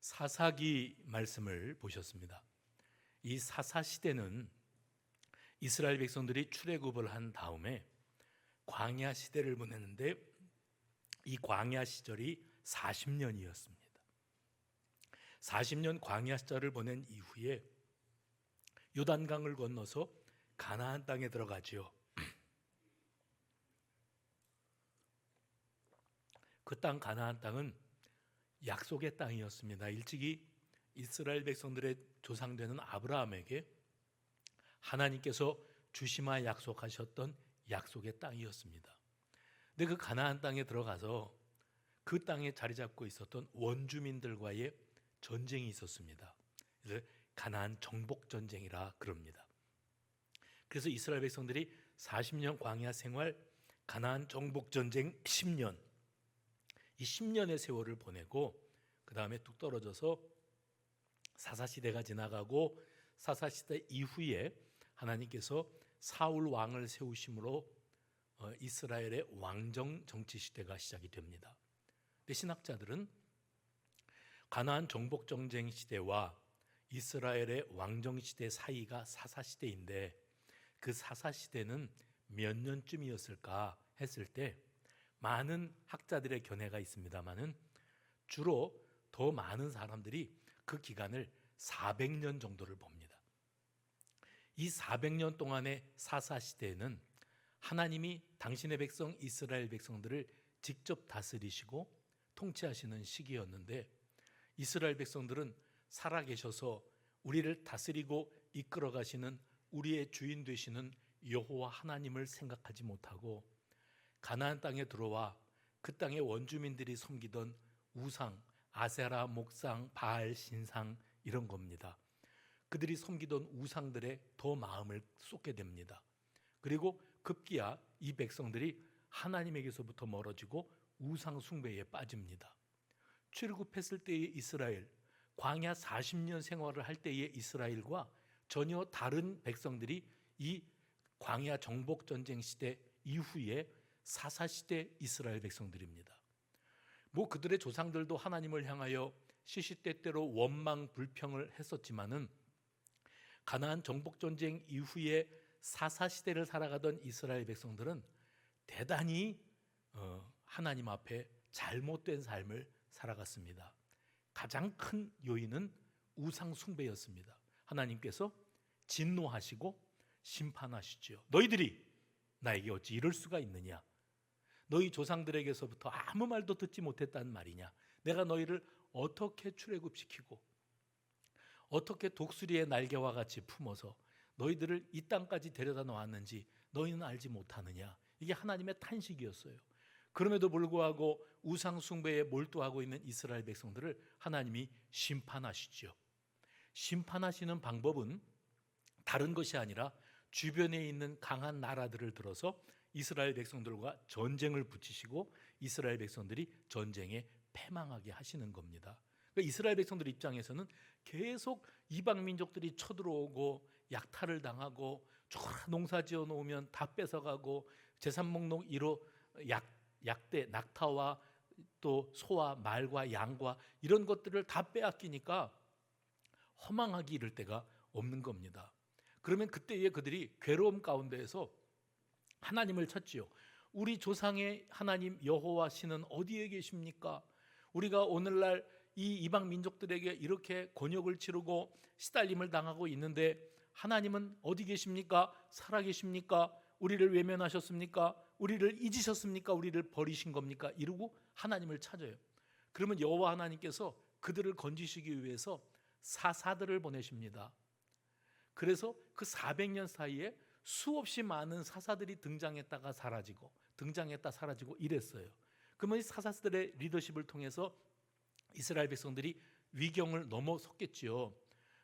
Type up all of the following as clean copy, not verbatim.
사사기 말씀을 보셨습니다. 이 사사 시대는 이스라엘 백성들이 출애굽을 한 다음에 광야 시대를 보내는데 이 광야 시절이 40년이었습니다. 40년 광야 시절을 보낸 이후에 요단강을 건너서 가나안 땅에 들어가지요. 그 땅 가나안 땅은 약속의 땅이었습니다. 일찍이 이스라엘 백성들의 조상되는 아브라함에게 하나님께서 주시마 약속하셨던 약속의 땅이었습니다. 근데 그 가나안 땅에 들어가서 그 땅에 자리 잡고 있었던 원주민들과의 전쟁이 있었습니다. 그래서 가나안 정복 전쟁이라 그럽니다. 그래서 이스라엘 백성들이 40년 광야 생활, 가나안 정복 전쟁 10년, 이 10년의 세월을 보내고 그 다음에 뚝 떨어져서 사사시대가 지나가고 사사시대 이후에 하나님께서 사울 왕을 세우심으로 이스라엘의 왕정 정치 시대가 시작이 됩니다. 근데 신학자들은 가나안 정복 전쟁 시대와 이스라엘의 왕정 시대 사이가 사사시대인데 그 사사시대는 몇 년쯤이었을까 했을 때 많은 학자들의 견해가 있습니다만은 주로 더 많은 사람들이 그 기간을 400년 정도를 봅니다. 이 400년 동안의 사사시대에는 하나님이 당신의 백성 이스라엘 백성들을 직접 다스리시고 통치하시는 시기였는데 이스라엘 백성들은 살아계셔서 우리를 다스리고 이끌어 가시는 우리의 주인 되시는 여호와 하나님을 생각하지 못하고 가나안 땅에 들어와 그 땅의 원주민들이 섬기던 우상, 아세라 목상, 바알 신상 이런 겁니다. 그들이 섬기던 우상들에 더 마음을 쏟게 됩니다. 그리고 급기야 이 백성들이 하나님에게서부터 멀어지고 우상 숭배에 빠집니다. 출애굽했을 때의 이스라엘, 광야 40년 생활을 할 때의 이스라엘과 전혀 다른 백성들이 이 광야 정복 전쟁 시대 이후에 사사시대 이스라엘 백성들입니다. 그들의 조상들도 하나님을 향하여 시시때때로 원망 불평을 했었지만은 가나안 정복 전쟁 이후에 사사시대를 살아가던 이스라엘 백성들은 대단히 하나님 앞에 잘못된 삶을 살아갔습니다. 가장 큰 요인은 우상 숭배였습니다. 하나님께서 진노하시고 심판하시죠. 너희들이 나에게 어찌 이럴 수가 있느냐? 너희 조상들에게서부터 아무 말도 듣지 못했단 말이냐? 내가 너희를 어떻게 출애굽시키고 어떻게 독수리의 날개와 같이 품어서 너희들을 이 땅까지 데려다 놓았는지 너희는 알지 못하느냐? 이게 하나님의 탄식이었어요. 그럼에도 불구하고 우상 숭배에 몰두하고 있는 이스라엘 백성들을 하나님이 심판하시죠. 심판하시는 방법은 다른 것이 아니라 주변에 있는 강한 나라들을 들어서 이스라엘 백성들과 전쟁을 붙이시고 이스라엘 백성들이 전쟁에 패망하게 하시는 겁니다. 그러니까 이스라엘 백성들 입장에서는 계속 이방 민족들이 쳐들어오고 약탈을 당하고 농사 지어 놓으면 다 뺏어가고 제산 목록 1호 약대, 낙타와 또 소와 말과 양과 이런 것들을 다 빼앗기니까 허망하기 이를 데가 없는 겁니다. 그러면 그때에 그들이 괴로움 가운데에서 하나님을 찾지요. 우리 조상의 하나님 여호와 신은 어디에 계십니까? 우리가 오늘날 이 이방 민족들에게 이렇게 곤욕을 치르고 시달림을 당하고 있는데 하나님은 어디 계십니까? 살아 계십니까? 우리를 외면하셨습니까? 우리를 잊으셨습니까? 우리를 버리신 겁니까? 이러고 하나님을 찾아요. 그러면 여호와 하나님께서 그들을 건지시기 위해서 사사들을 보내십니다. 그래서 그 400년 사이에 수없이 많은 사사들이 등장했다가 사라지고 등장했다 사라지고 이랬어요. 그러면 이 사사들의 리더십을 통해서 이스라엘 백성들이 위경을 넘어섰겠지요.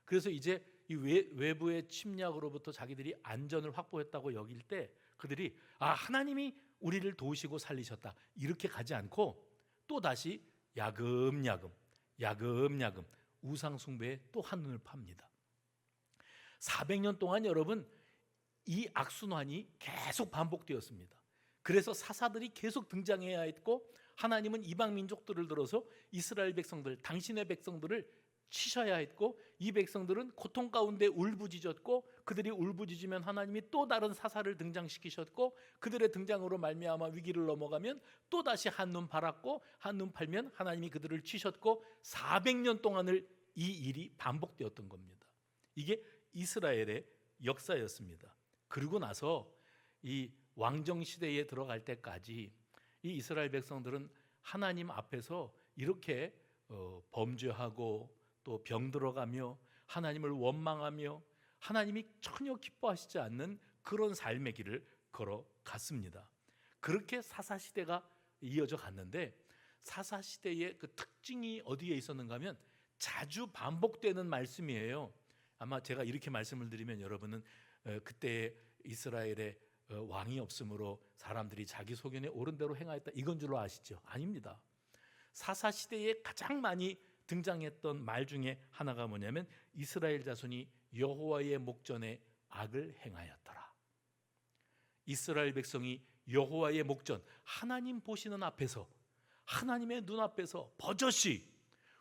그래서 이제 이 외부의 침략으로부터 자기들이 안전을 확보했다고 여길 때 그들이 하나님이 우리를 도우시고 살리셨다 이렇게 가지 않고 또다시 야금야금 우상 숭배에 또 한눈을 팝니다. 400년 동안 여러분 이 악순환이 계속 반복되었습니다. 그래서 사사들이 계속 등장해야 했고 하나님은 이방 민족들을 들어서 이스라엘 백성들, 당신의 백성들을 치셔야 했고, 이 백성들은 고통 가운데 울부짖었고, 그들이 울부짖으면 하나님이 또 다른 사사를 등장시키셨고, 그들의 등장으로 말미암아 위기를 넘어가면 또 다시 한눈 팔았고, 한눈 팔면 하나님이 그들을 치셨고, 400년 동안을 이 일이 반복되었던 겁니다. 이게 이스라엘의 역사였습니다. 그리고 나서 이 왕정 시대에 들어갈 때까지 이 이스라엘 백성들은 하나님 앞에서 이렇게 범죄하고 또 병들어가며 하나님을 원망하며 하나님이 전혀 기뻐하시지 않는 그런 삶의 길을 걸어갔습니다. 그렇게 사사시대가 이어져 갔는데, 사사시대의 그 특징이 어디에 있었는가 하면 자주 반복되는 말씀이에요. 아마 제가 이렇게 말씀을 드리면 여러분은 그때 이스라엘에 왕이 없으므로 사람들이 자기 소견에 옳은 대로 행하였다, 이건 줄로 아시죠? 아닙니다. 사사시대에 가장 많이 등장했던 말 중에 하나가 뭐냐면 이스라엘 자손이 여호와의 목전에 악을 행하였더라. 이스라엘 백성이 여호와의 목전, 하나님 보시는 앞에서, 하나님의 눈앞에서 버젓이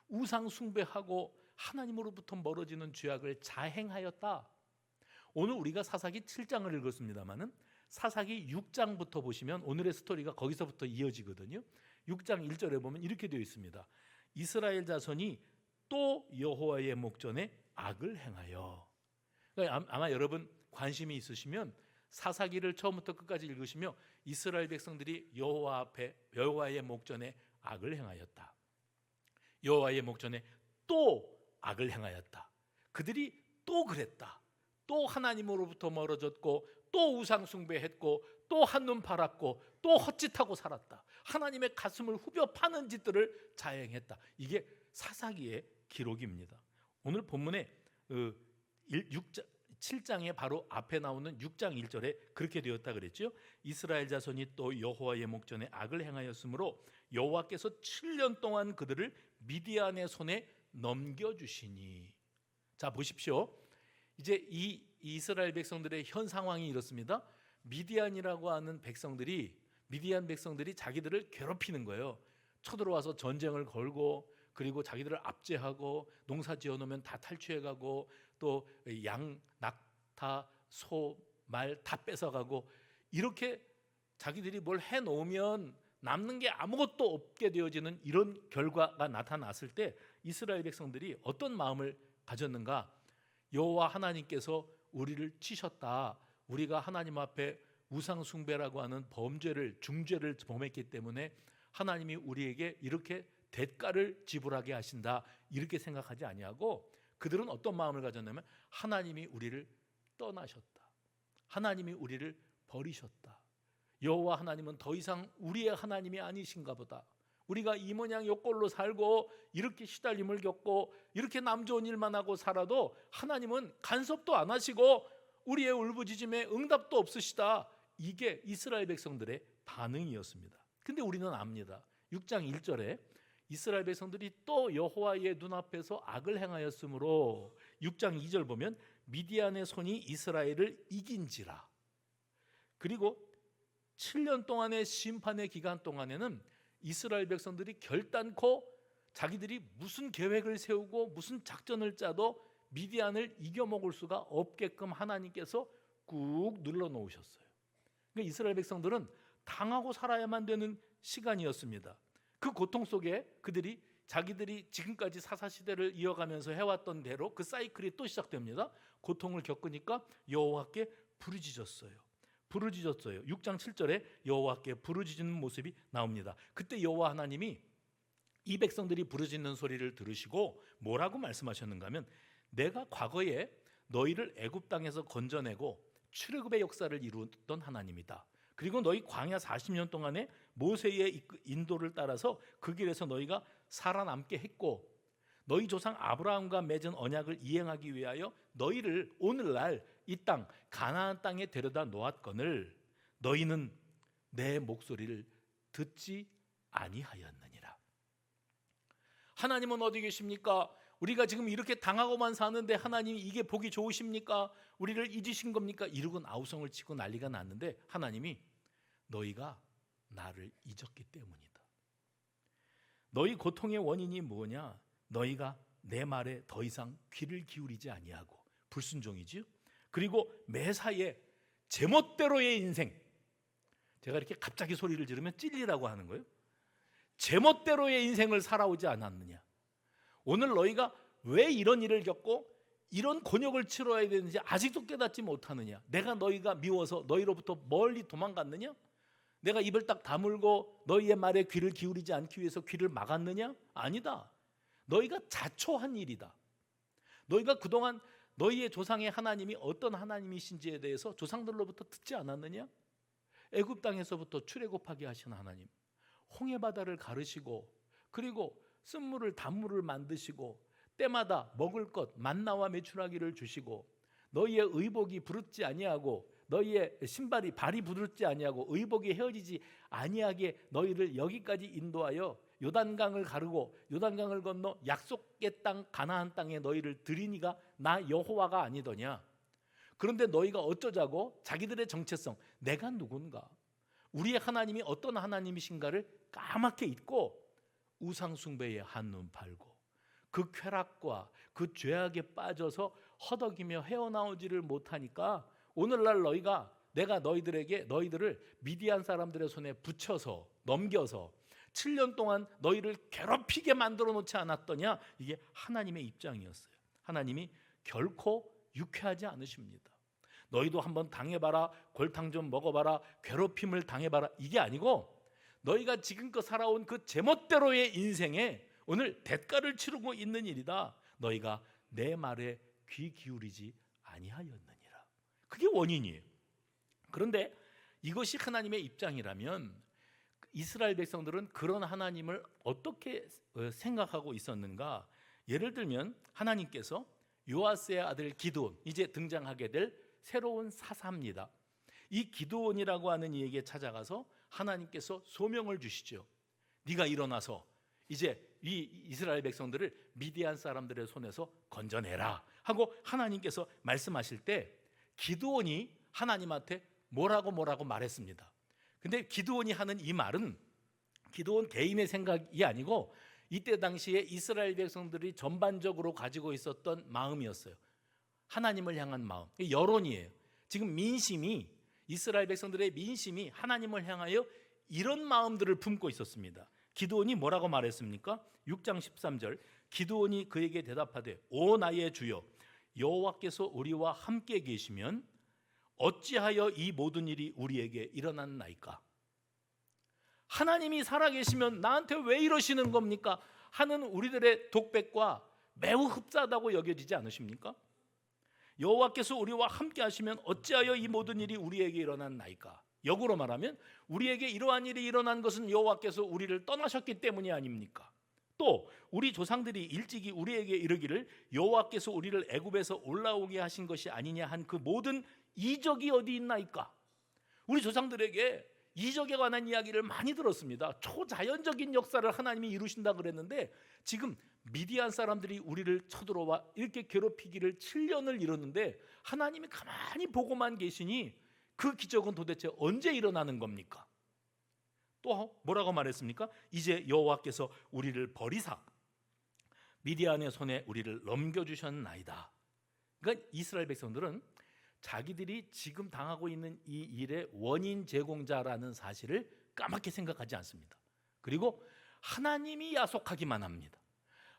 우상 숭배하고 하나님으로부터 멀어지는 죄악을 자행하였다. 오늘 우리가 사사기 7장을 읽었습니다마는 사사기 6장부터 보시면 오늘의 스토리가 거기서부터 이어지거든요. 6장 1절에 보면 이렇게 되어 있습니다. 이스라엘 자손이 또 여호와의 목전에 악을 행하여. 그러니까 아마 여러분 관심이 있으시면 사사기를 처음부터 끝까지 읽으시며 이스라엘 백성들이 여호와 앞에, 여호와의 목전에 악을 행하였다, 여호와의 목전에 또 악을 행하였다, 그들이 또 그랬다, 또 하나님으로부터 멀어졌고 또 우상 숭배했고 또 한눈 팔았고 또 헛짓하고 살았다, 하나님의 가슴을 후벼 파는 짓들을 자행했다. 이게 사사기의 기록입니다. 오늘 본문에 7장에 바로 앞에 나오는 6장 1절에 그렇게 되었다 그랬죠. 이스라엘 자손이 또 여호와의 목전에 악을 행하였으므로 여호와께서 7년 동안 그들을 미디안의 손에 넘겨주시니. 자, 보십시오. 이제 이 이스라엘 백성들의 현 상황이 이렇습니다. 미디안이라고 하는 백성들이, 미디안 백성들이 자기들을 괴롭히는 거예요. 쳐들어와서 전쟁을 걸고, 그리고 자기들을 압제하고, 농사 지어놓으면 다 탈취해가고, 또 양, 낙타, 소, 말 다 뺏어가고, 이렇게 자기들이 뭘 해놓으면 남는 게 아무것도 없게 되어지는 이런 결과가 나타났을 때 이스라엘 백성들이 어떤 마음을 가졌는가? 여호와 하나님께서 우리를 치셨다, 우리가 하나님 앞에 우상 숭배라고 하는 범죄를, 중죄를 범했기 때문에 하나님이 우리에게 이렇게 대가를 지불하게 하신다, 이렇게 생각하지 아니하고 그들은 어떤 마음을 가졌냐면 하나님이 우리를 떠나셨다, 하나님이 우리를 버리셨다, 여호와 하나님은 더 이상 우리의 하나님이 아니신가 보다, 우리가 이 모양 요 꼴로 살고 이렇게 시달림을 겪고 이렇게 남 좋은 일만 하고 살아도 하나님은 간섭도 안 하시고 우리의 울부짖음에 응답도 없으시다. 이게 이스라엘 백성들의 반응이었습니다. 근데 우리는 압니다. 6장 1절에 이스라엘 백성들이 또 여호와의 눈앞에서 악을 행하였으므로, 6장 2절 보면 미디안의 손이 이스라엘을 이긴지라. 그리고 7년 동안의 심판의 기간 동안에는 이스라엘 백성들이 결단코 자기들이 무슨 계획을 세우고 무슨 작전을 짜도 미디안을 이겨먹을 수가 없게끔 하나님께서 꾹 눌러놓으셨어요. 그러니까 이스라엘 백성들은 당하고 살아야만 되는 시간이었습니다. 그 고통 속에 그들이 자기들이 지금까지 사사시대를 이어가면서 해왔던 대로 그 사이클이 또 시작됩니다. 고통을 겪으니까 여호와께 부르짖었어요. 6장 7절에 여호와께 부르짖는 모습이 나옵니다. 그때 여호와 하나님이 이 백성들이 부르짖는 소리를 들으시고 뭐라고 말씀하셨는가 하면, 내가 과거에 너희를 애굽 땅에서 건져내고 출애굽의 역사를 이루었던 하나님이다. 그리고 너희 광야 40년 동안에 모세의 인도를 따라서 그 길에서 너희가 살아남게 했고, 너희 조상 아브라함과 맺은 언약을 이행하기 위하여 너희를 오늘날 이 땅 가나안 땅에 데려다 놓았거늘 너희는 내 목소리를 듣지 아니하였느니라. 하나님은 어디 계십니까? 우리가 지금 이렇게 당하고만 사는데 하나님이 이게 보기 좋으십니까? 우리를 잊으신 겁니까? 이러고 아우성을 치고 난리가 났는데 하나님이 너희가 나를 잊었기 때문이다. 너희 고통의 원인이 뭐냐? 너희가 내 말에 더 이상 귀를 기울이지 아니하고 불순종이지요. 그리고 매사에 제멋대로의 인생. 제가 이렇게 갑자기 소리를 지르면 찔리라고 하는 거예요. 제멋대로의 인생을 살아오지 않았느냐? 오늘 너희가 왜 이런 일을 겪고 이런 곤욕을 치러야 되는지 아직도 깨닫지 못하느냐? 내가 너희가 미워서 너희로부터 멀리 도망갔느냐? 내가 입을 딱 다물고 너희의 말에 귀를 기울이지 않기 위해서 귀를 막았느냐? 아니다. 너희가 자초한 일이다. 너희가 그동안 너희의 조상의 하나님이 어떤 하나님이신지에 대해서 조상들로부터 듣지 않았느냐? 애굽 땅에서부터 출애굽하게 하신 하나님, 홍해바다를 가르시고 그리고 쓴물을 단물을 만드시고 때마다 먹을 것 만나와 메추라기를 주시고 너희의 의복이 부르지 아니하고 너희의 신발이 발이 부르지 아니하고 의복이 헤어지지 아니하게 너희를 여기까지 인도하여 요단강을 가르고 요단강을 건너 약속의 땅 가나안 땅에 너희를 들이니가 나 여호와가 아니더냐? 그런데 너희가 어쩌자고 자기들의 정체성, 내가 누군가, 우리의 하나님이 어떤 하나님이신가를 까맣게 잊고 우상 숭배에 한눈 팔고 그 쾌락과 그 죄악에 빠져서 허덕이며 헤어나오지를 못하니까 오늘날 내가 너희들을 미디안 사람들의 손에 붙여서 넘겨서 7년 동안 너희를 괴롭히게 만들어 놓지 않았더냐? 이게 하나님의 입장이었어요. 하나님이 결코 유쾌하지 않으십니다. 너희도 한번 당해봐라, 골탕 좀 먹어봐라, 괴롭힘을 당해봐라, 이게 아니고 너희가 지금껏 살아온 그 제멋대로의 인생에 오늘 대가를 치르고 있는 일이다. 너희가 내 말에 귀 기울이지 아니하였느니라. 그게 원인이에요. 그런데 이것이 하나님의 입장이라면 이스라엘 백성들은 그런 하나님을 어떻게 생각하고 있었는가? 예를 들면 하나님께서 요아스의 아들 기드온, 이제 등장하게 될 새로운 사사입니다. 이 기드온이라고 하는 이에게 찾아가서 하나님께서 소명을 주시죠. 네가 일어나서 이제 이 이스라엘 백성들을 미디안 사람들의 손에서 건져내라 하고 하나님께서 말씀하실 때 기드온이 하나님한테 뭐라고 말했습니다. 근데 기드온이 하는 이 말은 기드온 개인의 생각이 아니고 이때 당시에 이스라엘 백성들이 전반적으로 가지고 있었던 마음이었어요. 하나님을 향한 마음, 여론이에요. 지금 민심이, 이스라엘 백성들의 민심이 하나님을 향하여 이런 마음들을 품고 있었습니다. 기드온이 뭐라고 말했습니까? 6장 13절, 기드온이 그에게 대답하되 오 나의 주여, 여호와께서 우리와 함께 계시면 어찌하여 이 모든 일이 우리에게 일어났나이까? 하나님이 살아계시면 나한테 왜 이러시는 겁니까? 하는 우리들의 독백과 매우 흡사하다고 여겨지지 않으십니까? 여호와께서 우리와 함께 하시면 어찌하여 이 모든 일이 우리에게 일어났나이까? 역으로 말하면 우리에게 이러한 일이 일어난 것은 여호와께서 우리를 떠나셨기 때문이 아닙니까? 또 우리 조상들이 일찍이 우리에게 이르기를 여호와께서 우리를 애굽에서 올라오게 하신 것이 아니냐 한 그 모든 이적이 어디 있나이까? 우리 조상들에게 이적에 관한 이야기를 많이 들었습니다. 초자연적인 역사를 하나님이 이루신다 그랬는데 지금 미디안 사람들이 우리를 쳐들어와 이렇게 괴롭히기를 7년을 이뤘는데 하나님이 가만히 보고만 계시니 그 기적은 도대체 언제 일어나는 겁니까? 또 뭐라고 말했습니까? 이제 여호와께서 우리를 버리사 미디안의 손에 우리를 넘겨주셨나이다. 그러니까 이스라엘 백성들은 자기들이 지금 당하고 있는 이 일의 원인 제공자라는 사실을 까맣게 생각하지 않습니다. 그리고 하나님이 야속하기만 합니다.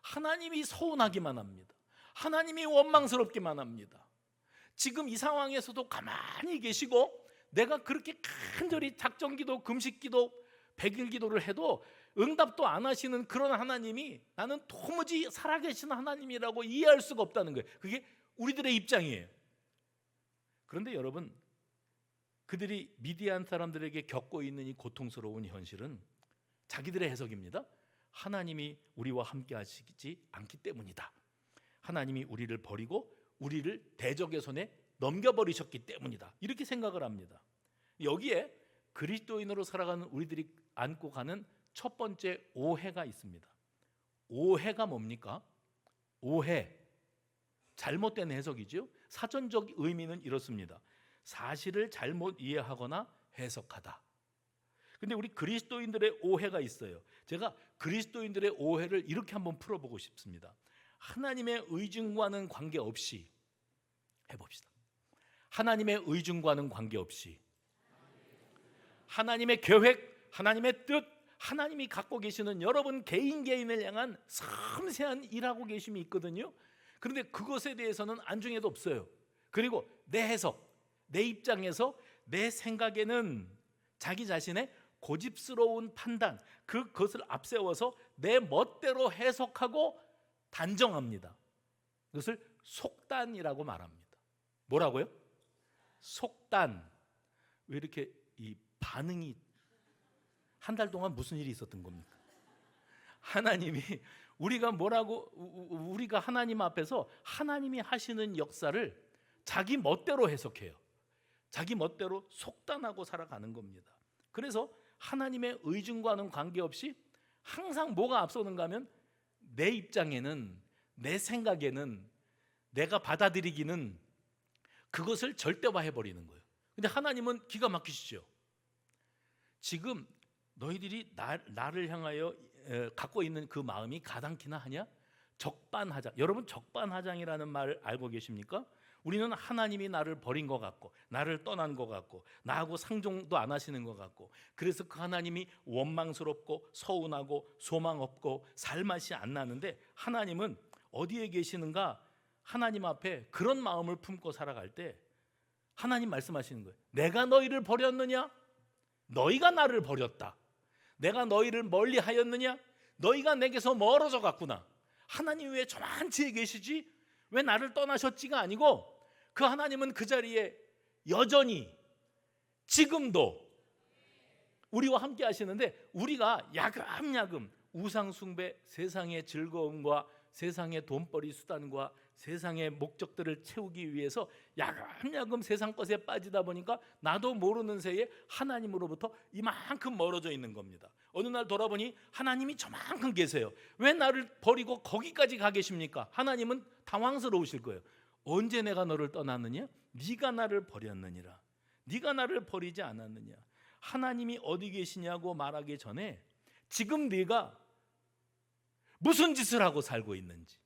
하나님이 서운하기만 합니다. 하나님이 원망스럽기만 합니다. 지금 이 상황에서도 가만히 계시고 내가 그렇게 간절히 작정기도 금식기도 백일기도를 해도 응답도 안 하시는 그런 하나님이 나는 도무지 살아계신 하나님이라고 이해할 수가 없다는 거예요. 그게 우리들의 입장이에요. 그런데 여러분, 그들이 미디안 사람들에게 겪고 있는 이 고통스러운 현실은 자기들의 해석입니다. 하나님이 우리와 함께 하시지 않기 때문이다. 하나님이 우리를 버리고 우리를 대적의 손에 넘겨버리셨기 때문이다. 이렇게 생각을 합니다. 여기에 그리스도인으로 살아가는 우리들이 안고 가는 첫 번째 오해가 있습니다. 오해가 뭡니까? 오해, 잘못된 해석이죠. 사전적 의미는 이렇습니다. 사실을 잘못 이해하거나 해석하다. 근데 우리 그리스도인들의 오해가 있어요. 제가 그리스도인들의 오해를 이렇게 한번 풀어보고 싶습니다. 하나님의 의중과는 관계없이 해봅시다. 하나님의 의중과는 관계없이 하나님의 계획, 하나님의 뜻, 하나님이 갖고 계시는 여러분 개인을 향한 섬세한 일하고 계심이 있거든요. 그런데 그것에 대해서는 안중에도 없어요. 그리고 내 해석, 내 입장에서 내 생각에는 자기 자신의 고집스러운 판단, 그것을 앞세워서 내 멋대로 해석하고 단정합니다. 그것을 속단이라고 말합니다. 뭐라고요? 속단. 왜 이렇게 이 반응이, 한 달 동안 무슨 일이 있었던 겁니까? 하나님이 우리가 하나님 앞에서 하나님이 하시는 역사를 자기 멋대로 해석해요. 자기 멋대로 속단하고 살아가는 겁니다. 그래서 하나님의 의중과는 관계없이 항상 뭐가 앞서는가 하면 내 입장에는, 내 생각에는, 내가 받아들이기는 그것을 절대화해버리는 거예요. 근데 하나님은 기가 막히시죠. 지금 너희들이 나를 향하여 갖고 있는 그 마음이 가당키나 하냐? 적반하장. 여러분, 적반하장이라는 말 알고 계십니까? 우리는 하나님이 나를 버린 것 같고, 나를 떠난 것 같고, 나하고 상종도 안 하시는 것 같고, 그래서 그 하나님이 원망스럽고 서운하고 소망 없고 살맛이 안 나는데, 하나님은 어디에 계시는가? 하나님 앞에 그런 마음을 품고 살아갈 때 하나님 말씀하시는 거예요. 내가 너희를 버렸느냐? 너희가 나를 버렸다. 내가 너희를 멀리 하였느냐? 너희가 내게서 멀어져 갔구나. 하나님 왜 저만치에 계시지? 왜 나를 떠나셨지가 아니고, 그 하나님은 그 자리에 여전히 지금도 우리와 함께 하시는데, 우리가 야금야금 우상 숭배, 세상의 즐거움과 세상의 돈벌이 수단과 세상의 목적들을 채우기 위해서 야금야금 세상 것에 빠지다 보니까 나도 모르는 새에 하나님으로부터 이만큼 멀어져 있는 겁니다. 어느 날 돌아보니 하나님이 저만큼 계세요. 왜 나를 버리고 거기까지 가 계십니까? 하나님은 당황스러우실 거예요. 언제 내가 너를 떠났느냐? 네가 나를 버렸느니라. 네가 나를 버리지 않았느냐? 하나님이 어디 계시냐고 말하기 전에 지금 네가 무슨 짓을 하고 살고 있는지,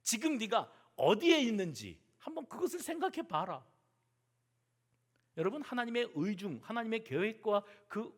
지금 네가 어디에 있는지 한번 그것을 생각해 봐라. 여러분, 하나님의 의중, 하나님의 계획과 그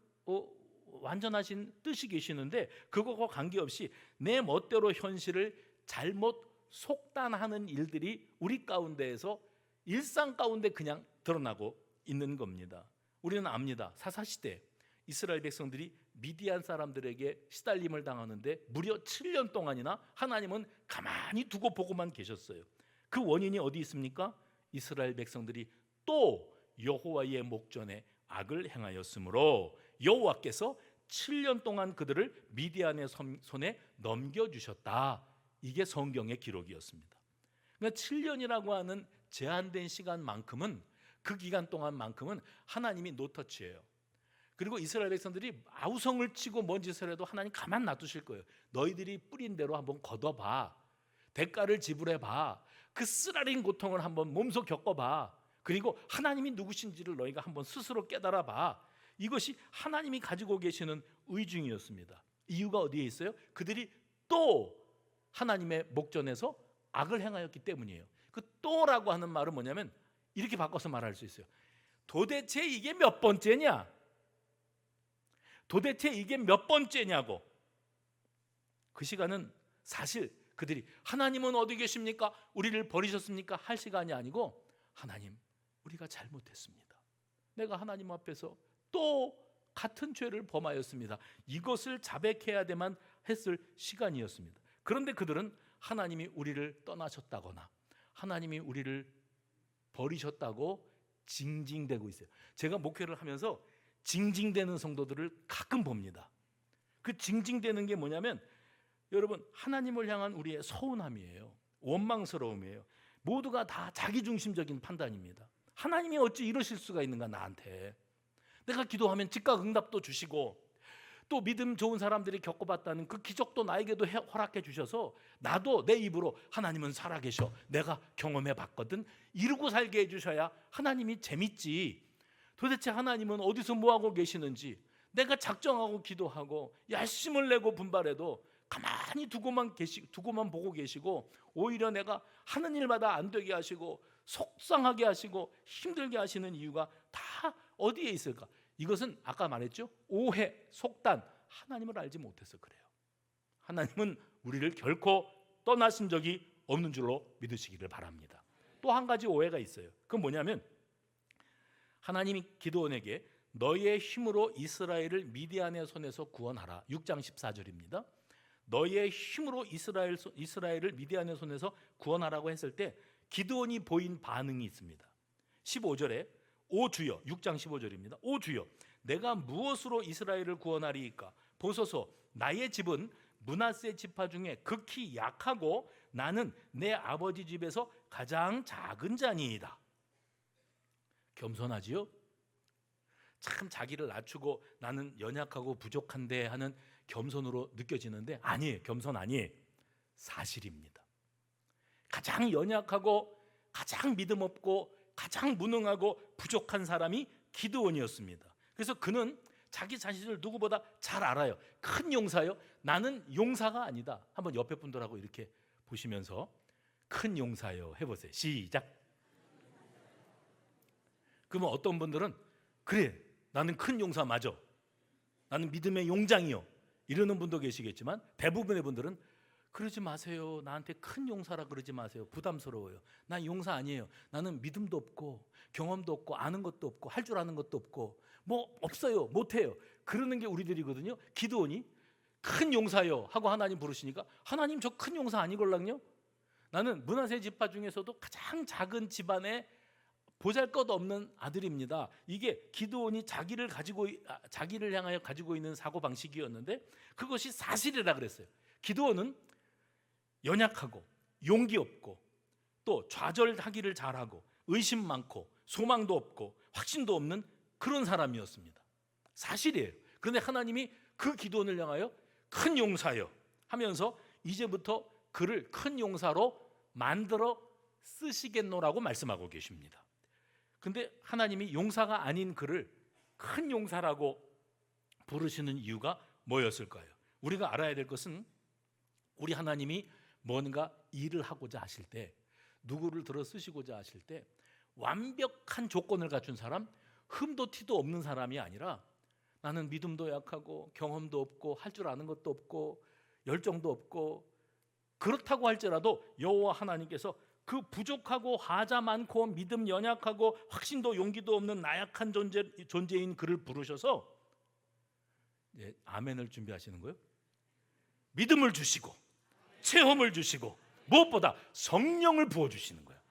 완전하신 뜻이 계시는데, 그것과 관계없이 내 멋대로 현실을 잘못 속단하는 일들이 우리 가운데에서 일상 가운데 그냥 드러나고 있는 겁니다. 우리는 압니다. 사사시대 이스라엘 백성들이 미디안 사람들에게 시달림을 당하는데 무려 7년 동안이나 하나님은 가만히 두고 보고만 계셨어요. 그 원인이 어디 있습니까? 이스라엘 백성들이 또 여호와의 목전에 악을 행하였으므로 여호와께서 7년 동안 그들을 미디안의 손에 넘겨주셨다. 이게 성경의 기록이었습니다. 그러니까 7년이라고 하는 제한된 시간만큼은, 그 기간 동안만큼은 하나님이 노터치예요. 그리고 이스라엘 백성들이 아우성을 치고 뭔 짓을 해도 하나님 가만 놔두실 거예요. 너희들이 뿌린 대로 한번 걷어봐. 대가를 지불해봐. 그 쓰라린 고통을 한번 몸소 겪어봐. 그리고 하나님이 누구신지를 너희가 한번 스스로 깨달아봐. 이것이 하나님이 가지고 계시는 의중이었습니다. 이유가 어디에 있어요? 그들이 또 하나님의 목전에서 악을 행하였기 때문이에요. 그 또라고 하는 말은 뭐냐면 이렇게 바꿔서 말할 수 있어요. 도대체 이게 몇 번째냐? 도대체 이게 몇 번째냐고. 그 시간은 사실 그들이 하나님은 어디 계십니까? 우리를 버리셨습니까? 할 시간이 아니고, 하나님, 우리가 잘못했습니다. 내가 하나님 앞에서 또 같은 죄를 범하였습니다. 이것을 자백해야 되만 했을 시간이었습니다. 그런데 그들은 하나님이 우리를 떠나셨다거나 하나님이 우리를 버리셨다고 징징대고 있어요. 제가 목회를 하면서 징징대는 성도들을 가끔 봅니다. 그 징징대는 게 뭐냐면, 여러분, 하나님을 향한 우리의 서운함이에요. 원망스러움이에요. 모두가 다 자기중심적인 판단입니다. 하나님이 어찌 이러실 수가 있는가 나한테. 내가 기도하면 즉각 응답도 주시고, 또 믿음 좋은 사람들이 겪어봤다는 그 기적도 나에게도 허락해 주셔서 나도 내 입으로 하나님은 살아계셔, 내가 경험해 봤거든, 이러고 살게 해주셔야 하나님이 재밌지. 도대체 하나님은 어디서 뭐하고 계시는지, 내가 작정하고 기도하고 열심을 내고 분발해도 가만히 두고만 보고 계시고 오히려 내가 하는 일마다 안 되게 하시고 속상하게 하시고 힘들게 하시는 이유가 다 어디에 있을까? 이것은 아까 말했죠. 오해, 속단, 하나님을 알지 못해서 그래요. 하나님은 우리를 결코 떠나신 적이 없는 줄로 믿으시기를 바랍니다. 또 한 가지 오해가 있어요. 그건 뭐냐면 하나님이 기드온에게 너희의 힘으로 이스라엘을 미디안의 손에서 구원하라. 6장 14절입니다. 너희의 힘으로 이스라엘을 미디안의 손에서 구원하라고 했을 때 기드온이 보인 반응이 있습니다. 15절에 오 주여, 6장 15절입니다. 오 주여, 내가 무엇으로 이스라엘을 구원하리이까? 보소서, 나의 집은 므낫세 지파 중에 극히 약하고 나는 내 아버지 집에서 가장 작은 자니이다. 겸손하지요? 참 자기를 낮추고 나는 연약하고 부족한데 하는 겸손으로 느껴지는데 아니에요. 겸손 아니에요. 사실입니다. 가장 연약하고 가장 믿음 없고 가장 무능하고 부족한 사람이 기드온이었습니다. 그래서 그는 자기 자신을 누구보다 잘 알아요. 큰 용사요? 나는 용사가 아니다. 한번 옆에 분들하고 이렇게 보시면서 큰 용사요 해보세요. 시작. 그러면 어떤 분들은 그래, 나는 큰 용사 맞아, 나는 믿음의 용장이요, 이러는 분도 계시겠지만 대부분의 분들은 그러지 마세요. 나한테 큰 용사라 그러지 마세요. 부담스러워요. 난 용사 아니에요. 나는 믿음도 없고 경험도 없고 아는 것도 없고 할 줄 아는 것도 없고 뭐 없어요. 못해요. 그러는 게 우리들이거든요. 기드온이 큰 용사요 하고 하나님 부르시니까 하나님 저 큰 용사 아니걸랑요? 나는 므낫세 지파 중에서도 가장 작은 집안의 보잘것없는 아들입니다. 이게 기드온이 자기를 향하여 가지고 있는 사고 방식이었는데 그것이 사실이라 그랬어요. 기드온은 연약하고 용기 없고 또 좌절하기를 잘하고 의심 많고 소망도 없고 확신도 없는 그런 사람이었습니다. 사실이에요. 그런데 하나님이 그 기드온을 향하여 큰 용사여 하면서 이제부터 그를 큰 용사로 만들어 쓰시겠노라고 말씀하고 계십니다. 근데 하나님이 용사가 아닌 그를 큰 용사라고 부르시는 이유가 뭐였을까요? 우리가 알아야 될 것은 우리 하나님이 뭔가 일을 하고자 하실 때, 누구를 들어 쓰시고자 하실 때 완벽한 조건을 갖춘 사람, 흠도 티도 없는 사람이 아니라 나는 믿음도 약하고 경험도 없고 할 줄 아는 것도 없고 열정도 없고 그렇다고 할지라도 여호와 하나님께서 그 부족하고 하자 많고 믿음 연약하고 확신도 용기도 없는 나약한 존재인 그를 부르셔서 아멘을 준비하시는 거예요. 믿음을 주시고 체험을 주시고 무엇보다 성령을 부어주시는 거예요.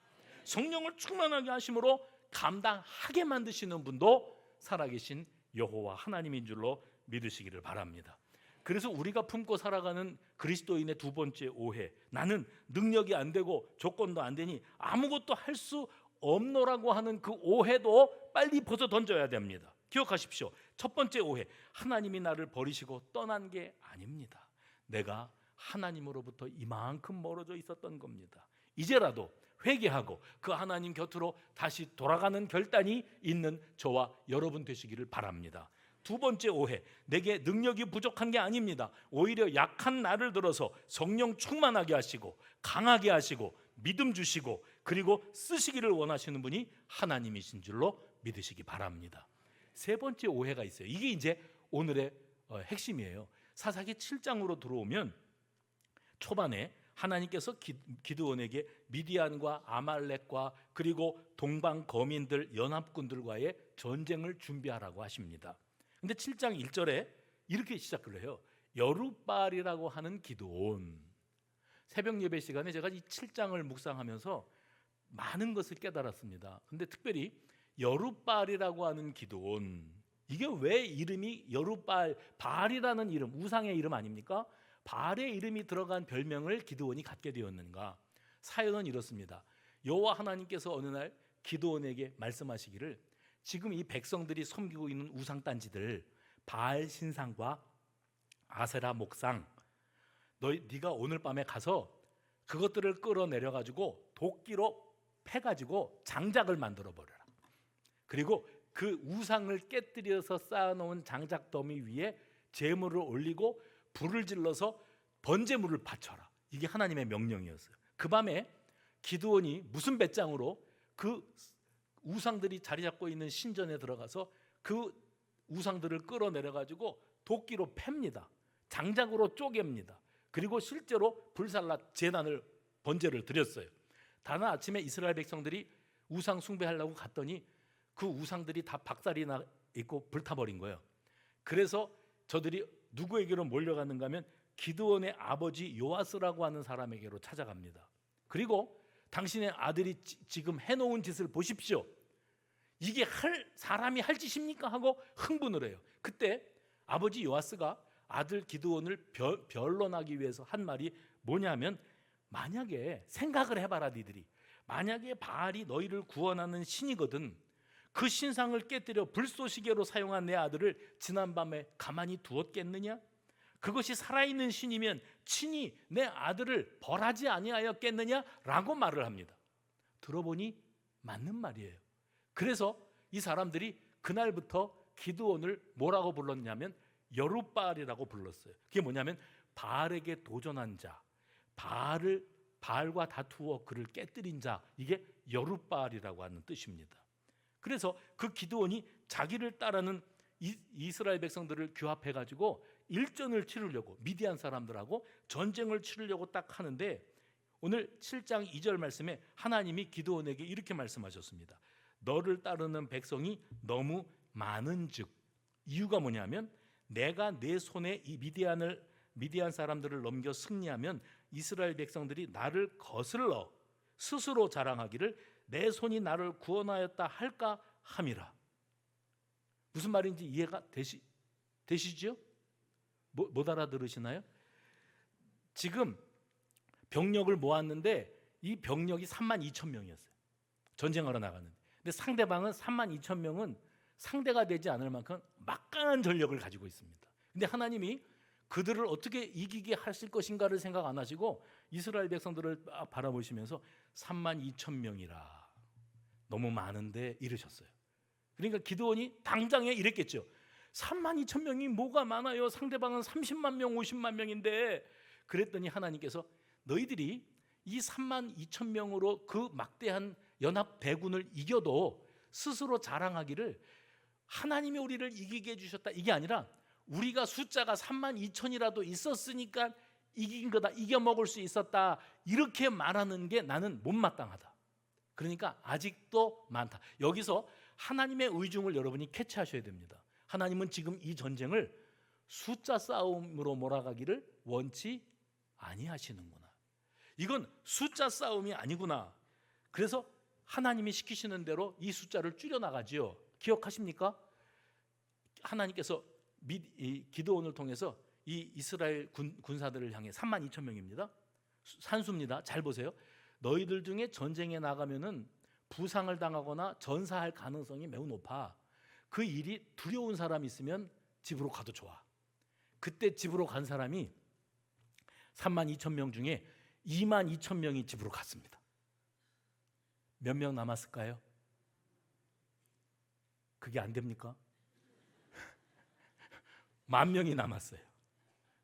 성령을 충만하게 하심으로 감당하게 만드시는 분도 살아계신 여호와 하나님인 줄로 믿으시기를 바랍니다. 그래서 우리가 품고 살아가는 그리스도인의 두 번째 오해, 나는 능력이 안 되고 조건도 안 되니 아무것도 할 수 없노라고 하는 그 오해도 빨리 벗어 던져야 됩니다. 기억하십시오. 첫 번째 오해, 하나님이 나를 버리시고 떠난 게 아닙니다. 내가 하나님으로부터 이만큼 멀어져 있었던 겁니다. 이제라도 회개하고 그 하나님 곁으로 다시 돌아가는 결단이 있는 저와 여러분 되시기를 바랍니다. 두 번째 오해, 내게 능력이 부족한 게 아닙니다. 오히려 약한 나를 들어서 성령 충만하게 하시고 강하게 하시고 믿음 주시고 그리고 쓰시기를 원하시는 분이 하나님이신 줄로 믿으시기 바랍니다. 세 번째 오해가 있어요. 이게 이제 오늘의 핵심이에요. 사사기 7장으로 들어오면 초반에 하나님께서 기드온에게 미디안과 아말렉과 그리고 동방 거민들 연합군들과의 전쟁을 준비하라고 하십니다. 근데 7장 1절에 이렇게 시작을 해요. 여룻바알이라고 하는 기드온. 새벽 예배 시간에 제가 이 7장을 묵상하면서 많은 것을 깨달았습니다. 근데 특별히 여룻바알이라고 하는 기드온, 이게 왜 이름이 여룻바알, 바알이라는 이름, 우상의 이름 아닙니까? 바알의 이름이 들어간 별명을 기드온이 갖게 되었는가? 사연은 이렇습니다. 여호와 하나님께서 어느 날 기드온에게 말씀하시기를, 지금 이 백성들이 섬기고 있는 우상단지들, 바알 신상과 아세라 목상, 네가 오늘 밤에 가서 그것들을 끌어내려 가지고 도끼로 패 가지고 장작을 만들어 버려라. 그리고 그 우상을 깨뜨려서 쌓아놓은 장작 더미 위에 제물을 올리고 불을 질러서 번제물을 바쳐라. 이게 하나님의 명령이었어요. 그 밤에 기드온이 무슨 배짱으로 그 우상들이 자리 잡고 있는 신전에 들어가서 그 우상들을 끌어내려가지고 도끼로 팹니다. 장작으로 쪼갭니다. 그리고 실제로 불살라 제단을 번제를 드렸어요. 다른 아침에 이스라엘 백성들이 우상 숭배하려고 갔더니 그 우상들이 다 박살이 나 있고 불타버린 거예요. 그래서 저들이 누구에게로 몰려갔는가 하면 기드온의 아버지 요아스라고 하는 사람에게로 찾아갑니다. 그리고 당신의 아들이 지금 해놓은 짓을 보십시오. 이게 사람이 할 짓입니까? 하고 흥분을 해요. 그때 아버지 요아스가 아들 기드온을 변론하기 위해서 한 말이 뭐냐면, 만약에 생각을 해봐라 니들이, 만약에 바알이 너희를 구원하는 신이거든, 그 신상을 깨뜨려 불쏘시개로 사용한 내 아들을 지난밤에 가만히 두었겠느냐? 그것이 살아있는 신이면 친히 내 아들을 벌하지 아니하였겠느냐? 라고 말을 합니다. 들어보니 맞는 말이에요. 그래서 이 사람들이 그날부터 기드온을 뭐라고 불렀냐면 여룻바알이라고 불렀어요. 그게 뭐냐면 바알에게 도전한 자, 바알과 다투어 그를 깨뜨린 자, 이게 여룻바알이라고 하는 뜻입니다. 그래서 그 기드온이 자기를 따르는 이스라엘 백성들을 규합해가지고 일전을 치르려고, 미디안 사람들하고 전쟁을 치르려고 딱 하는데, 오늘 7장 2절 말씀에 하나님이 기드온에게 이렇게 말씀하셨습니다. 너를 따르는 백성이 너무 많은즉, 이유가 뭐냐면 내가 내 손에 이 미디안 사람들을 넘겨 승리하면 이스라엘 백성들이 나를 거슬러 스스로 자랑하기를 내 손이 나를 구원하였다 할까 함이라. 무슨 말인지 이해가 되시죠? 못 알아들으시나요? 지금 병력을 모았는데 이 병력이 32,000명이었어요. 전쟁하러 나갔는데. 근데 상대방은 32,000명은 상대가 되지 않을 만큼 막강한 전력을 가지고 있습니다. 근데 하나님이 그들을 어떻게 이기게 하실 것인가를 생각 안 하시고 이스라엘 백성들을 바라보시면서 32,000명이라 너무 많은데 이러셨어요. 그러니까 기드온이 당장에 이랬겠죠. 32,000명이 뭐가 많아요? 상대방은 30만 명, 50만 명인데. 그랬더니 하나님께서 너희들이 이 32,000명으로 그 막대한 연합 대군을 이겨도 스스로 자랑하기를 하나님이 우리를 이기게 해주셨다, 이게 아니라 우리가 숫자가 32,000이라도 있었으니까 이긴 거다, 이겨먹을 수 있었다, 이렇게 말하는 게 나는 못마땅하다. 그러니까 아직도 많다. 여기서 하나님의 의중을 여러분이 캐치하셔야 됩니다. 하나님은 지금 이 전쟁을 숫자 싸움으로 몰아가기를 원치 아니하시는구나. 이건 숫자 싸움이 아니구나. 그래서 하나님이 시키시는 대로 이 숫자를 줄여나가지요. 기억하십니까? 하나님께서 기드온을 통해서 이 이스라엘 군사들을 향해 32,000명입니다. 산수입니다. 잘 보세요. 너희들 중에 전쟁에 나가면은 부상을 당하거나 전사할 가능성이 매우 높아. 그 일이 두려운 사람이 있으면 집으로 가도 좋아. 그때 집으로 간 사람이 32,000명 중에 22,000명이 집으로 갔습니다. 몇 명 남았을까요? 그게 안 됩니까? 10,000명이 남았어요.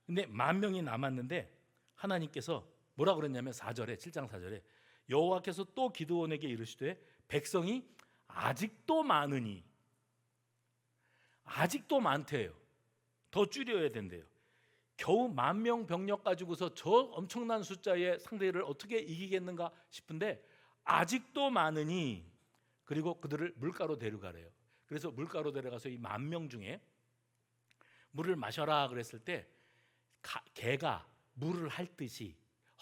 근데 10,000명이 남았는데 하나님께서 뭐라 그랬냐면 7장 4절에 여호와께서 또 기드온에게 이르시되 백성이 아직도 많으니, 아직도 많대요. 더 줄여야 된대요. 겨우 10,000명 병력 가지고서 저 엄청난 숫자의 상대를 어떻게 이기겠는가 싶은데 아직도 많으니, 그리고 그들을 물가로 데려가래요. 그래서 물가로 데려가서 이 10,000명 중에 물을 마셔라 그랬을 때 개가 물을 핥듯이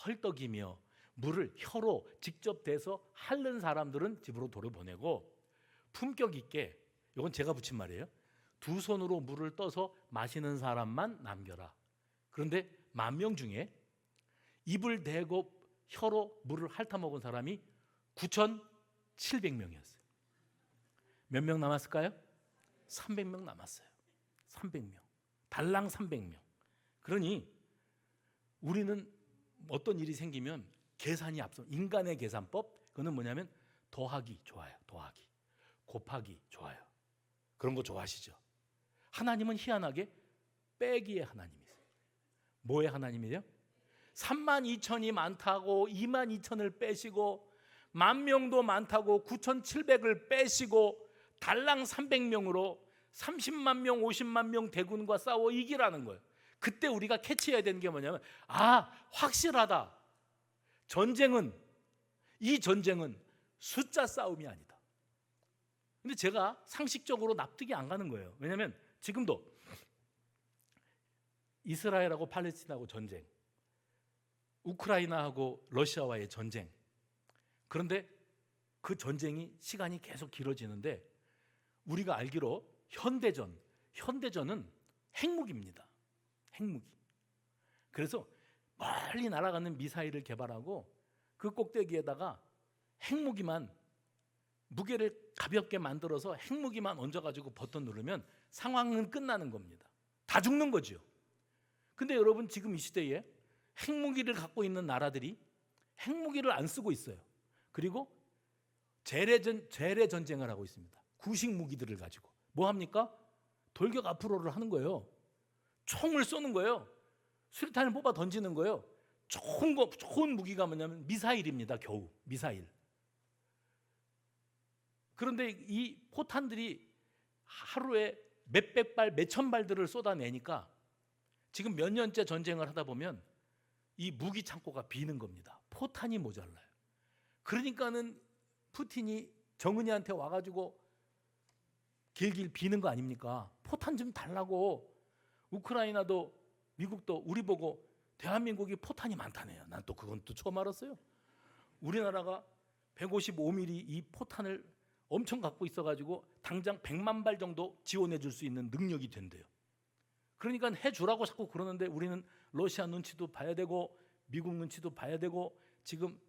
헐떡이며 물을 혀로 직접 대서 핥는 사람들은 집으로 돌려보내고, 품격 있게, 이건 제가 붙인 말이에요, 2손으로 물을 떠서 마시는 사람만 남겨라. 그런데 10,000명 중에 입을 대고 혀로 물을 핥아먹은 사람이 9,700명이었어요. 몇 명 남았을까요? 300명 남았어요. 300명. 달랑 300명. 그러니 우리는 어떤 일이 생기면 계산이 앞서, 인간의 계산법, 그거는 뭐냐면 더하기 좋아요. 더하기. 곱하기 좋아요. 그런 거 좋아하시죠? 하나님은 희한하게 빼기의 하나님이세요. 뭐의 하나님이에요? 32,000이 많다고 22,000을 빼시고 10,000명도 많다고 9,700을 빼시고 달랑 300명으로 30만 명, 50만 명 대군과 싸워 이기라는 거예요. 그때 우리가 캐치해야 되는 게 뭐냐면 확실하다. 이 전쟁은 숫자 싸움이 아니다. 근데 제가 상식적으로 납득이 안 가는 거예요. 왜냐하면 지금도 이스라엘하고 팔레스틴하고 전쟁, 우크라이나하고 러시아와의 전쟁. 그런데 그 전쟁이 시간이 계속 길어지는데 우리가 알기로 현대전은 핵무기입니다. 핵무기. 그래서 멀리 날아가는 미사일을 개발하고 그 꼭대기에다가 핵무기만, 무게를 가볍게 만들어서 핵무기만 얹어가지고 버튼 누르면 상황은 끝나는 겁니다. 다 죽는 거죠. 근데 여러분, 지금 이 시대에 핵무기를 갖고 있는 나라들이 핵무기를 안 쓰고 있어요. 그리고 재래 전쟁을 하고 있습니다. 구식 무기들을 가지고 뭐 합니까? 돌격 앞으로를 하는 거예요. 총을 쏘는 거예요. 수류탄을 뽑아 던지는 거예요. 좋은 무기가 뭐냐면 미사일입니다. 겨우 미사일. 그런데 이 포탄들이 하루에 몇백 발, 몇천 발들을 쏟아내니까 지금 몇 년째 전쟁을 하다 보면 이 무기 창고가 비는 겁니다. 포탄이 모자라요. 그러니까는 푸틴이 정은이한테 와가지고 길길 비는 거 아닙니까? 포탄 좀 달라고. 우크라이나도 미국도 우리 보고 대한민국이 포탄이 많다네요. 난 또 그건 또 처음 알았어요. 우리나라가 155mm 이 포탄을 엄청 갖고 있어가지고 당장 100만 발 정도 지원해 줄 수 있는 능력이 된대요. 그러니까 해주라고 자꾸 그러는데 우리는 러시아 눈치도 봐야 되고 미국 눈치도 봐야 되고 지금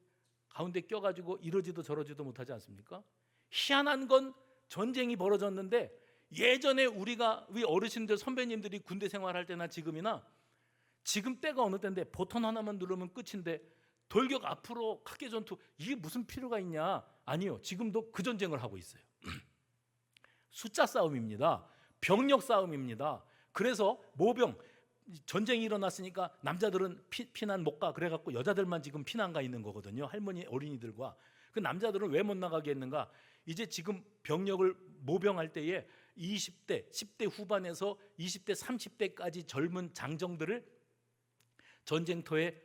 가운데 껴가지고 이러지도 저러지도 못하지 않습니까? 희한한 건 전쟁이 벌어졌는데 예전에 우리 어르신들 선배님들이 군대 생활할 때나 지금이나 지금 때가 어느 때인데 버튼 하나만 누르면 끝인데 돌격 앞으로 각계 전투 이게 무슨 필요가 있냐? 아니요. 지금도 그 전쟁을 하고 있어요. 숫자 싸움입니다. 병력 싸움입니다. 그래서 모병 전쟁이 일어났으니까 남자들은 피난 못 가 그래갖고 여자들만 지금 피난 가 있는 거거든요. 할머니 어린이들과 그 남자들은 왜 못 나가게 했는가? 이제 지금 병력을 모병할 때에 20대, 10대 후반에서 20대, 30대까지 젊은 장정들을 전쟁터에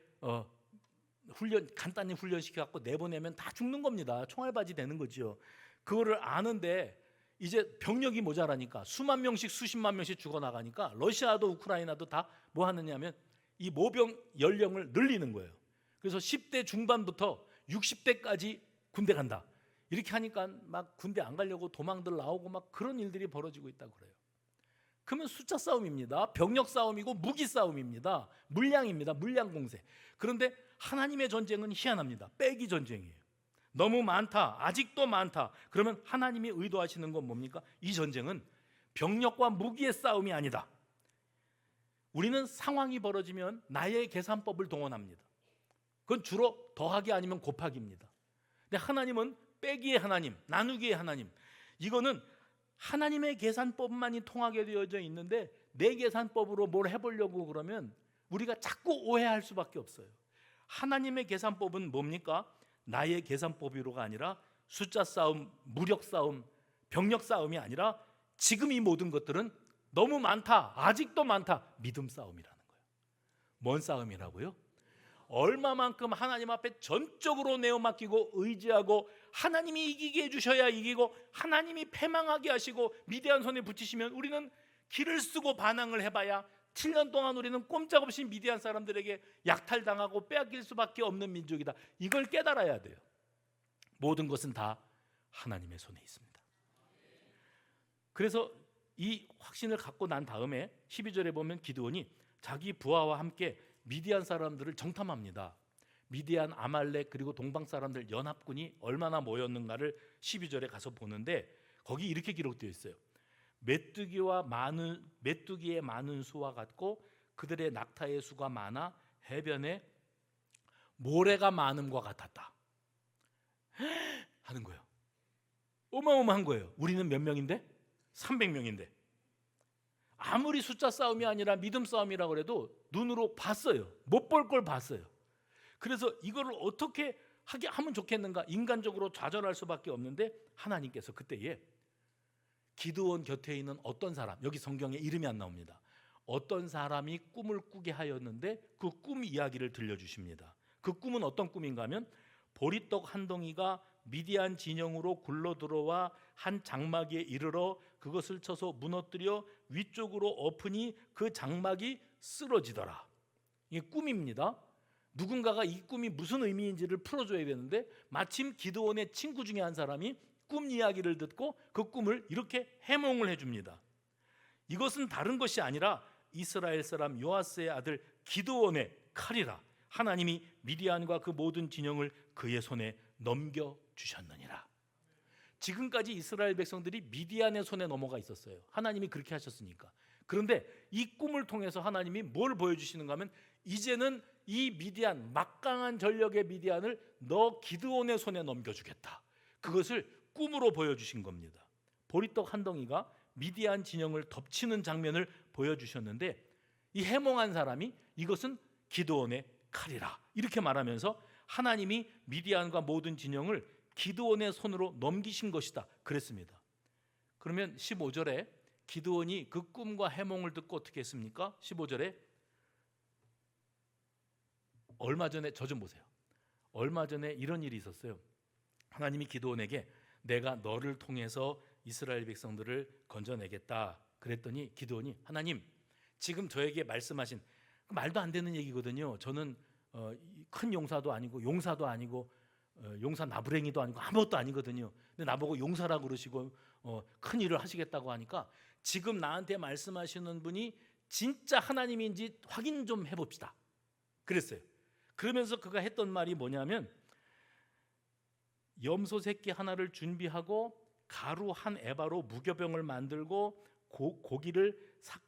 간단히 훈련시켜갖고 내보내면 다 죽는 겁니다. 총알바지 되는 거죠. 그거를 아는데 이제 병력이 모자라니까 수만 명씩 수십만 명씩 죽어나가니까 러시아도 우크라이나도 다 뭐 하느냐면 이 모병 연령을 늘리는 거예요. 그래서 10대 중반부터 60대까지 군대 간다. 이렇게 하니까 막 군대 안 가려고 도망들 나오고 막 그런 일들이 벌어지고 있다고 그래요. 그러면 숫자 싸움입니다. 병력 싸움이고 무기 싸움입니다. 물량입니다. 물량 공세. 그런데 하나님의 전쟁은 희한합니다. 빼기 전쟁이에요. 너무 많다. 아직도 많다. 그러면 하나님이 의도하시는 건 뭡니까? 이 전쟁은 병력과 무기의 싸움이 아니다. 우리는 상황이 벌어지면 나의 계산법을 동원합니다. 그건 주로 더하기 아니면 곱하기입니다. 근데 하나님은 빼기의 하나님, 나누기의 하나님. 이거는 하나님의 계산법만이 통하게 되어져 있는데 내 계산법으로 뭘 해보려고 그러면 우리가 자꾸 오해할 수밖에 없어요. 하나님의 계산법은 뭡니까? 나의 계산법으로가 아니라 숫자 싸움, 무력 싸움, 병력 싸움이 아니라 지금 이 모든 것들은 너무 많다, 아직도 많다, 믿음 싸움이라는 거예요. 뭔 싸움이라고요? 얼마만큼 하나님 앞에 전적으로 내어 맡기고 의지하고 하나님이 이기게 해주셔야 이기고 하나님이 패망하게 하시고 미디안 손에 붙이시면 우리는 길을 쓰고 반항을 해봐야 7년 동안 우리는 꼼짝없이 미디안 사람들에게 약탈당하고 빼앗길 수밖에 없는 민족이다. 이걸 깨달아야 돼요. 모든 것은 다 하나님의 손에 있습니다. 그래서 이 확신을 갖고 난 다음에 12절에 보면 기드온이 자기 부하와 함께 미디안 사람들을 정탐합니다. 미디안, 아말렉 그리고 동방 사람들 연합군이 얼마나 모였는가를 12절에 가서 보는데 거기 이렇게 기록되어 있어요. 메뚜기의 많은 수와 같고 그들의 낙타의 수가 많아 해변에 모래가 많음과 같았다 하는 거예요. 어마어마한 거예요. 우리는 몇 명인데? 300명인데 아무리 숫자 싸움이 아니라 믿음 싸움이라고 해도 눈으로 봤어요. 못 볼 걸 봤어요. 그래서 이거를 어떻게 하면 좋겠는가, 인간적으로 좌절할 수밖에 없는데 하나님께서 그때에 기드온 곁에 있는 어떤 사람, 여기 성경에 이름이 안 나옵니다. 어떤 사람이 꿈을 꾸게 하였는데 그 꿈 이야기를 들려주십니다. 그 꿈은 어떤 꿈인가 하면 보리떡 한 덩이가 미디안 진영으로 굴러들어와 한 장막에 이르러 그것을 쳐서 무너뜨려 위쪽으로 엎으니 그 장막이 쓰러지더라. 이게 꿈입니다. 누군가가 이 꿈이 무슨 의미인지를 풀어줘야 되는데 마침 기드온의 친구 중에 한 사람이 꿈 이야기를 듣고 그 꿈을 이렇게 해몽을 해줍니다. 이것은 다른 것이 아니라 이스라엘 사람 요아스의 아들 기드온의 칼이라. 하나님이 미디안과 그 모든 진영을 그의 손에 넘겨주셨느니라. 지금까지 이스라엘 백성들이 미디안의 손에 넘어가 있었어요. 하나님이 그렇게 하셨으니까. 그런데 이 꿈을 통해서 하나님이 뭘 보여주시는가 하면 이제는 이 미디안, 막강한 전력의 미디안을 너 기드온의 손에 넘겨주겠다. 그것을 꿈으로 보여주신 겁니다. 보리떡 한 덩이가 미디안 진영을 덮치는 장면을 보여주셨는데 이 해몽한 사람이 이것은 기드온의 칼이라 이렇게 말하면서 하나님이 미디안과 모든 진영을 기드온의 손으로 넘기신 것이다 그랬습니다. 그러면 15절에 기드온이 그 꿈과 해몽을 듣고 어떻게 했습니까? 15절에 얼마 전에 저 좀 보세요. 얼마 전에 이런 일이 있었어요. 하나님이 기드온에게 내가 너를 통해서 이스라엘 백성들을 건져내겠다 그랬더니 기드온이 하나님 지금 저에게 말씀하신 말도 안 되는 얘기거든요. 저는 큰 용사도 아니고 용사도 아니고 용사 나부랭이도 아니고 아무것도 아니거든요. 근데 나보고 용사라고 그러시고 큰 일을 하시겠다고 하니까 지금 나한테 말씀하시는 분이 진짜 하나님인지 확인 좀 해봅시다 그랬어요. 그러면서 그가 했던 말이 뭐냐면 염소 새끼 하나를 준비하고 가루 한 에바로 무교병을 만들고 고기를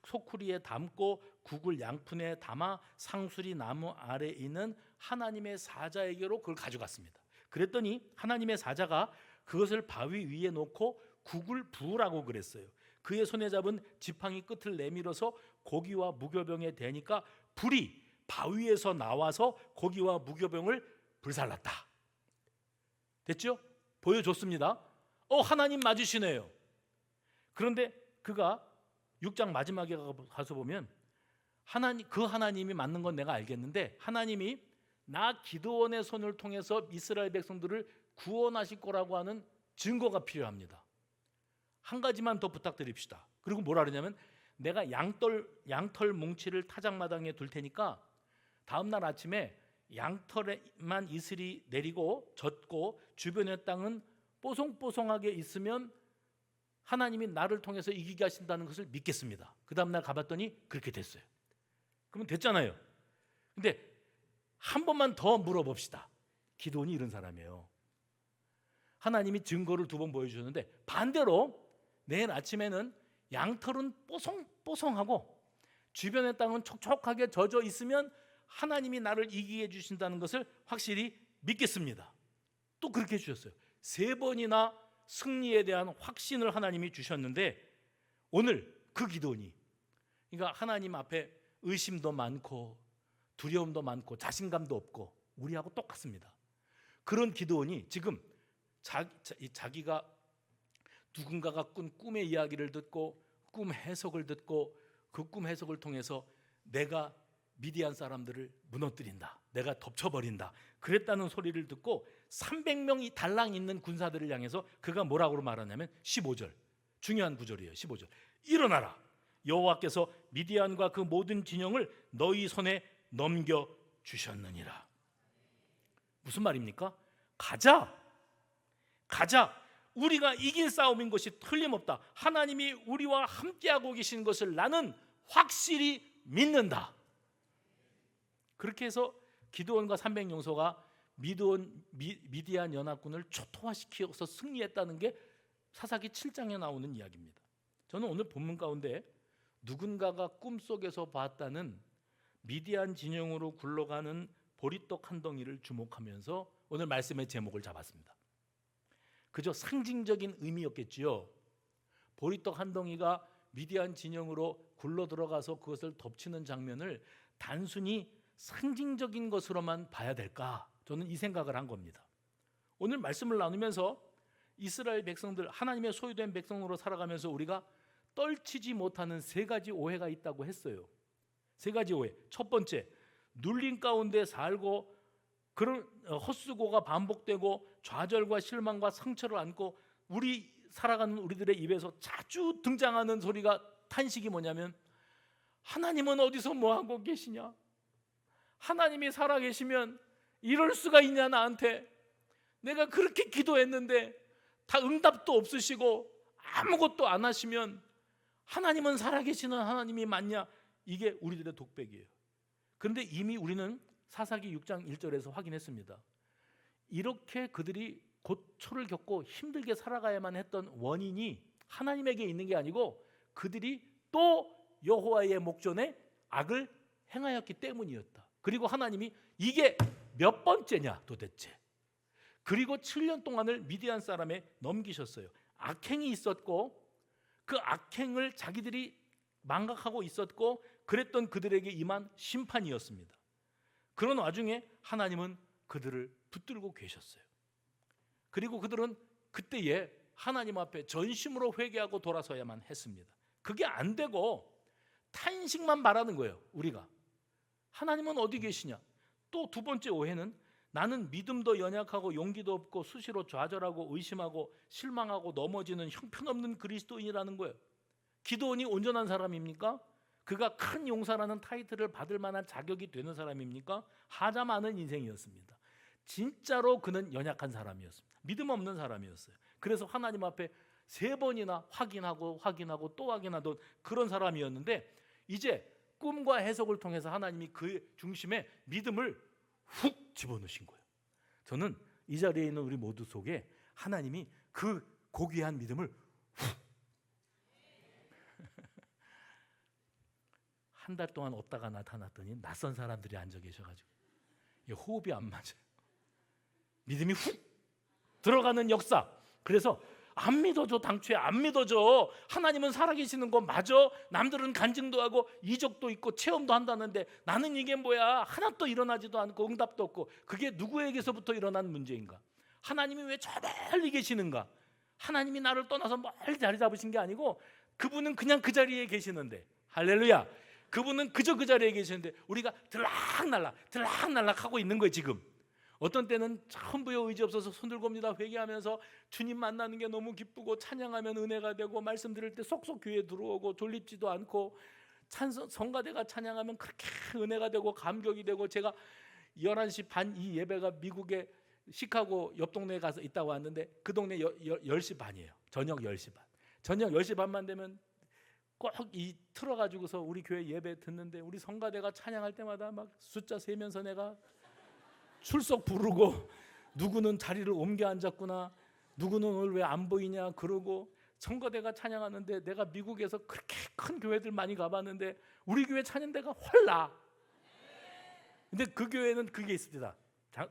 소쿠리에 담고 국을 양푼에 담아 상수리 나무 아래에 있는 하나님의 사자에게로 그걸 가져갔습니다. 그랬더니 하나님의 사자가 그것을 바위 위에 놓고 국을 부으라고 그랬어요. 그의 손에 잡은 지팡이 끝을 내밀어서 고기와 무교병에 대니까 불이 바위에서 나와서 고기와 무교병을 불살랐다. 됐죠? 보여줬습니다. 하나님 맞으시네요. 그런데 그가 6장 마지막에 가서 보면 그 하나님이 맞는 건 내가 알겠는데 하나님이 나 기드온의 손을 통해서 이스라엘 백성들을 구원하실 거라고 하는 증거가 필요합니다. 한 가지만 더 부탁드립시다. 그리고 뭐라 그러냐면 내가 양털 뭉치를 타작마당에 둘 테니까 다음 날 아침에 양털에만 이슬이 내리고 젖고 주변의 땅은 뽀송뽀송하게 있으면 하나님이 나를 통해서 이기게 하신다는 것을 믿겠습니다. 그 다음 날 가봤더니 그렇게 됐어요. 그러면 됐잖아요. 근데 한 번만 더 물어봅시다. 기드온이 이런 사람이에요. 하나님이 증거를 2번 보여주셨는데 반대로 내일 아침에는 양털은 뽀송뽀송하고 주변의 땅은 촉촉하게 젖어 있으면 하나님이 나를 이기게 해주신다는 것을 확실히 믿겠습니다. 또 그렇게 해주셨어요. 3번이나 승리에 대한 확신을 하나님이 주셨는데 오늘 그 기도니 그러니까 하나님 앞에 의심도 많고 두려움도 많고 자신감도 없고 우리하고 똑같습니다. 그런 기도원이 지금 자기가 누군가가 꾼 꿈의 이야기를 듣고 꿈 해석을 듣고 그 꿈 해석을 통해서 내가 미디안 사람들을 무너뜨린다, 내가 덮쳐버린다 그랬다는 소리를 듣고 300명이 달랑 있는 군사들을 향해서 그가 뭐라고 말하냐면 15절 중요한 구절이에요. 15절 일어나라, 여호와께서 미디안과 그 모든 진영을 너희 손에 넘겨주셨느니라. 무슨 말입니까? 가자, 우리가 이긴 싸움인 것이 틀림없다. 하나님이 우리와 함께하고 계신 것을 나는 확실히 믿는다. 그렇게 해서 기드온과 300용소가 미디안 연합군을 초토화시켜서 승리했다는 게 사사기 7장에 나오는 이야기입니다. 저는 오늘 본문 가운데 누군가가 꿈속에서 봤다는 미디안 진영으로 굴러가는 보리떡 한 덩이를 주목하면서 오늘 말씀의 제목을 잡았습니다. 그저 상징적인 의미였겠지요. 보리떡 한 덩이가 미디안 진영으로 굴러 들어가서 그것을 덮치는 장면을 단순히 상징적인 것으로만 봐야 될까? 저는 이 생각을 한 겁니다. 오늘 말씀을 나누면서 이스라엘 백성들, 하나님의 소유된 백성으로 살아가면서 우리가 떨치지 못하는 세 가지 오해가 있다고 했어요. 세 가지 오해. 첫 번째, 눌림 가운데 살고 그런 헛수고가 반복되고 좌절과 실망과 상처를 안고 살아가는 우리들의 입에서 자주 등장하는 소리가, 탄식이 뭐냐면, 하나님은 어디서 뭐하고 계시냐? 하나님이 살아계시면 이럴 수가 있냐? 나한테 내가 그렇게 기도했는데 다 응답도 없으시고 아무것도 안 하시면 하나님은 살아계시는 하나님이 맞냐? 이게 우리들의 독백이에요. 그런데 이미 우리는 사사기 6장 1절에서 확인했습니다. 이렇게 그들이 고초를 겪고 힘들게 살아가야만 했던 원인이 하나님에게 있는 게 아니고 그들이 또 여호와의 목전에 악을 행하였기 때문이었다. 그리고 하나님이 이게 몇 번째냐 도대체. 그리고 7년 동안을 미디안 사람에 넘기셨어요. 악행이 있었고 그 악행을 자기들이 망각하고 있었고 그랬던 그들에게 임한 심판이었습니다. 그런 와중에 하나님은 그들을 붙들고 계셨어요. 그리고 그들은 그때에 하나님 앞에 전심으로 회개하고 돌아서야만 했습니다. 그게 안 되고 탄식만 바라는 거예요. 우리가 하나님은 어디 계시냐? 또 두 번째 오해는 나는 믿음도 연약하고 용기도 없고 수시로 좌절하고 의심하고 실망하고 넘어지는 형편없는 그리스도인이라는 거예요. 기도원이 온전한 사람입니까? 그가 큰 용사라는 타이틀을 받을 만한 자격이 되는 사람입니까? 하자 많은 인생이었습니다. 진짜로 그는 연약한 사람이었습니다. 믿음 없는 사람이었어요. 그래서 하나님 앞에 3번이나 확인하고 또 확인하던 그런 사람이었는데, 이제 꿈과 해석을 통해서 하나님이 그 중심에 믿음을 훅 집어넣으신 거예요. 저는 이 자리에 있는 우리 모두 속에 하나님이 그 고귀한 믿음을 한 달 동안 없다가 나타났더니 낯선 사람들이 앉아 계셔가지고 호흡이 안 맞아요. 믿음이 훅 들어가는 역사. 그래서 안 믿어줘. 당초에 안 믿어줘. 하나님은 살아계시는 거 맞아. 남들은 간증도 하고 이적도 있고 체험도 한다는데 나는 이게 뭐야? 하나도 일어나지도 않고 응답도 없고. 그게 누구에게서부터 일어난 문제인가? 하나님이 왜 저 멀리 계시는가? 하나님이 나를 떠나서 멀리 자리 잡으신 게 아니고 그분은 그냥 그 자리에 계시는데, 할렐루야, 그분은 그저 그 자리에 계시는데 우리가 들락날락 하고 있는 거예요. 지금 어떤 때는 천부여 의지 없어서 손 들고 옵니다. 회개하면서 주님 만나는 게 너무 기쁘고 찬양하면 은혜가 되고 말씀 들을 때 쏙쏙 귀에 들어오고 졸립지도 않고 성가대가 찬양하면 그렇게 은혜가 되고 감격이 되고, 제가 11시 반 이 예배가 미국의 시카고 옆 동네에 가서 있다고 왔는데 그 동네 10시 반이에요. 저녁 10시 반. 저녁 10시 반만 되면 꼭 이 틀어가지고서 우리 교회 예배 듣는데 우리 성가대가 찬양할 때마다 막 숫자 세면서 내가 출석 부르고, 누구는 자리를 옮겨 앉았구나, 누구는 오늘 왜 안 보이냐 그러고, 성가대가 찬양하는데 내가 미국에서 그렇게 큰 교회들 많이 가봤는데 우리 교회 찬양대가 헐나. 근데 그 교회는 그게 있습니다.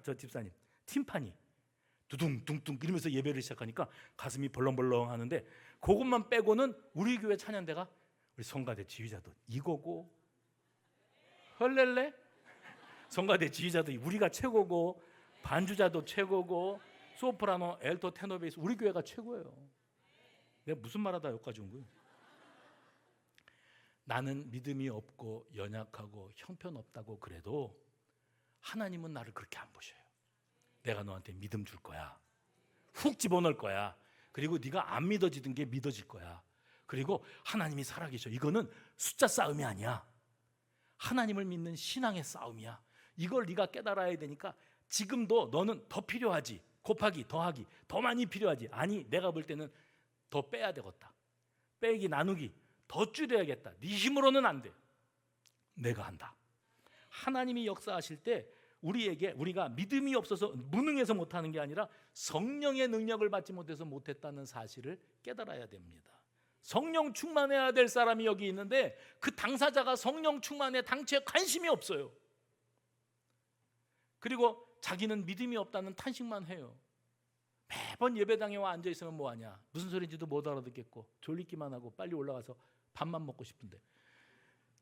저 집사님 팀판이 두둥둥둥 이러면서 예배를 시작하니까 가슴이 벌렁벌렁 하는데, 그것만 빼고는 우리 교회 찬양대가 우리 성가대 지휘자도 이거고, 헐렐레 성가대 지휘자도 우리가 최고고, 반주자도 최고고, 소프라노, 엘토, 테너, 베이스 우리 교회가 최고예요. 내가 무슨 말하다 여기까지 온 거예요? 나는 믿음이 없고 연약하고 형편없다고 그래도 하나님은 나를 그렇게 안 보셔요. 내가 너한테 믿음 줄 거야. 훅 집어넣을 거야. 그리고 네가 안 믿어지던 게 믿어질 거야. 그리고 하나님이 살아계셔. 이거는 숫자 싸움이 아니야. 하나님을 믿는 신앙의 싸움이야. 이걸 네가 깨달아야 되니까 지금도 너는 더 필요하지. 곱하기, 더하기, 더 많이 필요하지. 아니, 내가 볼 때는 더 빼야 되겠다. 빼기, 나누기, 더 줄여야겠다. 네 힘으로는 안 돼. 내가 한다. 하나님이 역사하실 때 우리가 믿음이 없어서 무능해서 못하는 게 아니라 성령의 능력을 받지 못해서 못했다는 사실을 깨달아야 됩니다. 성령 충만해야 될 사람이 여기 있는데 그 당사자가 성령 충만에 당체에 관심이 없어요. 그리고 자기는 믿음이 없다는 탄식만 해요. 매번 예배당에 와 앉아 있으면 뭐하냐, 무슨 소리인지도 못 알아듣겠고 졸리기만 하고 빨리 올라가서 밥만 먹고 싶은데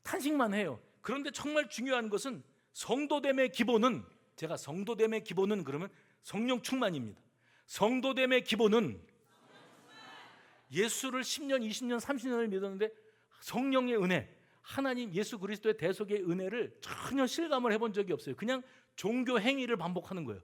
탄식만 해요. 그런데 정말 중요한 것은 성도됨의 기본은, 제가 성도됨의 기본은 그러면 성령 충만입니다. 성도됨의 기본은 예수를 10년, 20년, 30년을 믿었는데 성령의 은혜, 하나님 예수 그리스도의 대속의 은혜를 전혀 실감을 해본 적이 없어요. 그냥 종교 행위를 반복하는 거예요.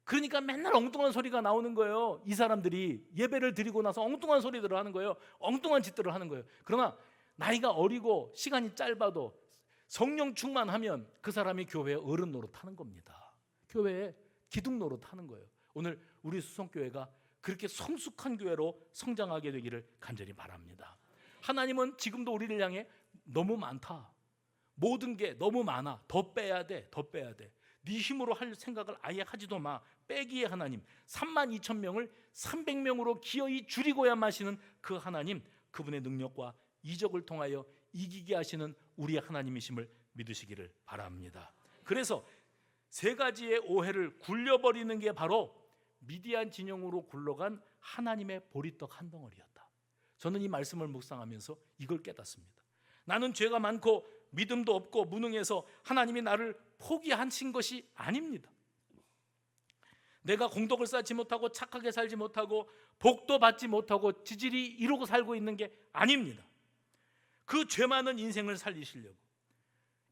그러니까 맨날 엉뚱한 소리가 나오는 거예요. 이 사람들이 예배를 드리고 나서 엉뚱한 소리들을 하는 거예요. 엉뚱한 짓들을 하는 거예요. 그러나 나이가 어리고 시간이 짧아도 성령 충만하면 그 사람이 교회에 어른 노릇하는 겁니다. 교회에 기둥 노릇하는 거예요. 오늘 우리 수성교회가 그렇게 성숙한 교회로 성장하게 되기를 간절히 바랍니다. 하나님은 지금도 우리를 향해 너무 많다, 모든 게 너무 많아, 더 빼야 돼, 더 빼야 돼, 네 힘으로 할 생각을 아예 하지도 마, 빼기의 하나님, 32,000명을 300명으로 기어이 줄이고야 마시는 그 하나님, 그분의 능력과 이적을 통하여 이기게 하시는 우리의 하나님이심을 믿으시기를 바랍니다. 그래서 세 가지의 오해를 굴려버리는 게 바로 미디안 진영으로 굴러간 하나님의 보리떡 한 덩어리였다. 저는 이 말씀을 묵상하면서 이걸 깨닫습니다. 나는 죄가 많고 믿음도 없고 무능해서 하나님이 나를 포기하신 것이 아닙니다. 내가 공덕을 쌓지 못하고 착하게 살지 못하고 복도 받지 못하고 지질이 이루고 살고 있는 게 아닙니다. 그 죄 많은 인생을 살리시려고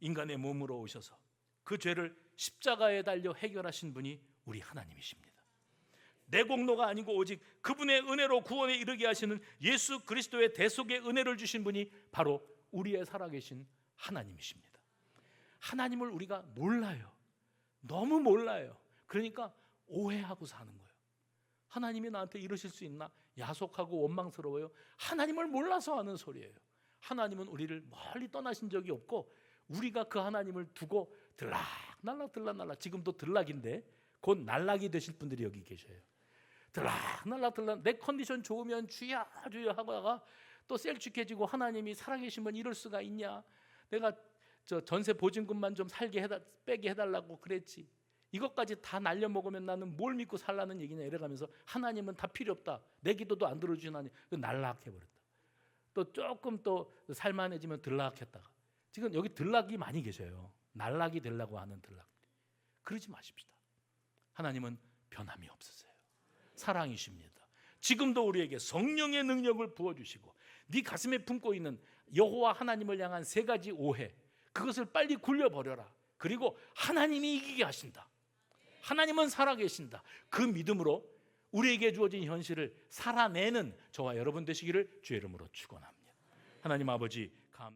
인간의 몸으로 오셔서 그 죄를 십자가에 달려 해결하신 분이 우리 하나님이십니다. 내 공로가 아니고 오직 그분의 은혜로 구원에 이르게 하시는 예수 그리스도의 대속의 은혜를 주신 분이 바로 우리의 살아계신 하나님이십니다. 하나님을 우리가 몰라요. 너무 몰라요. 그러니까 오해하고 사는 거예요. 하나님이 나한테 이러실 수 있나? 야속하고 원망스러워요. 하나님을 몰라서 하는 소리예요. 하나님은 우리를 멀리 떠나신 적이 없고 우리가 그 하나님을 두고 들락날락 지금도 들락인데 곧 날락이 되실 분들이 여기 계셔요. 들락날락 내 컨디션 좋으면 주여 주여 하다가 또 셀쭉해지고 하나님이 살아계시면 이럴 수가 있냐? 내가 저 전세 보증금만 좀 빼게 해달라고 그랬지. 이것까지 다 날려먹으면 나는 뭘 믿고 살라는 얘기냐 이래가면서 하나님은 다 필요 없다. 내 기도도 안 들어주신 하나님. 날락해버렸다. 또 조금 또 살만해지면 들락했다가 지금 여기 들락이 많이 계셔요. 날락이 되려고 하는 들락. 그러지 마십시다. 하나님은 변함이 없으세요. 사랑이십니다. 지금도 우리에게 성령의 능력을 부어주시고 네 가슴에 품고 있는 여호와 하나님을 향한 세 가지 오해, 그것을 빨리 굴려버려라. 그리고 하나님이 이기게 하신다. 하나님은 살아계신다. 그 믿음으로 우리에게 주어진 현실을 살아내는 저와 여러분 되시기를 주의 이름으로 축원합니다. 하나님 아버지,